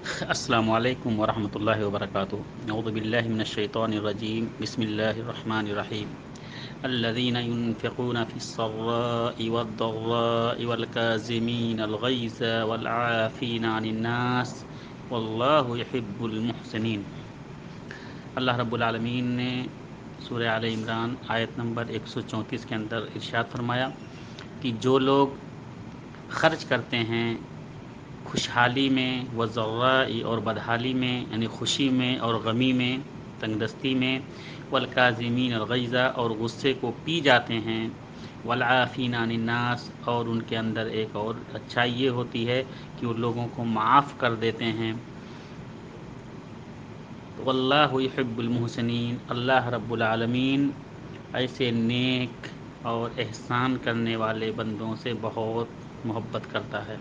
अस्सलामु अलैकुम वरहमतुल्लाहि वबरकातुहू। औज़ु बिल्लाहि मिनश शैतानिर रजीम। बिस्मिल्लाहिर रहमानिर रहीम। अल्लज़ीना युनफ़िक़ूना फ़िस्सर्रा'i वद्दर्रा'i वल्काज़िमीनल ग़ैज़ वल्आफ़ीना अनिन नास वल्लाहु युहिब्बुल मुहसिनीन। अल्लाह रब्बुल आलमीन ने सूरह आले इमरान आयत नंबर 134 के अंदर इरशाद फरमाया कि जो लोग ख़र्च करते हैं खुशहाली में व ज़र्राई और बदहाली में, यानी खुशी में और गमी में, तंगदस्ती में, वल्काज़िमीन अलग़ैज़ा और गुस्से को पी जाते हैं, वल्आफ़ीना अनिन नास और उनके अंदर एक और अच्छाई ये होती है कि वो लोगों को माफ़ कर देते हैं। वल्लाहु युहिब्बुल मुहसिनीन, अल्लाह रब्बुल आलमीन ऐसे नेक और एहसान करने वाले बंदों से बहुत मोहब्बत करता है।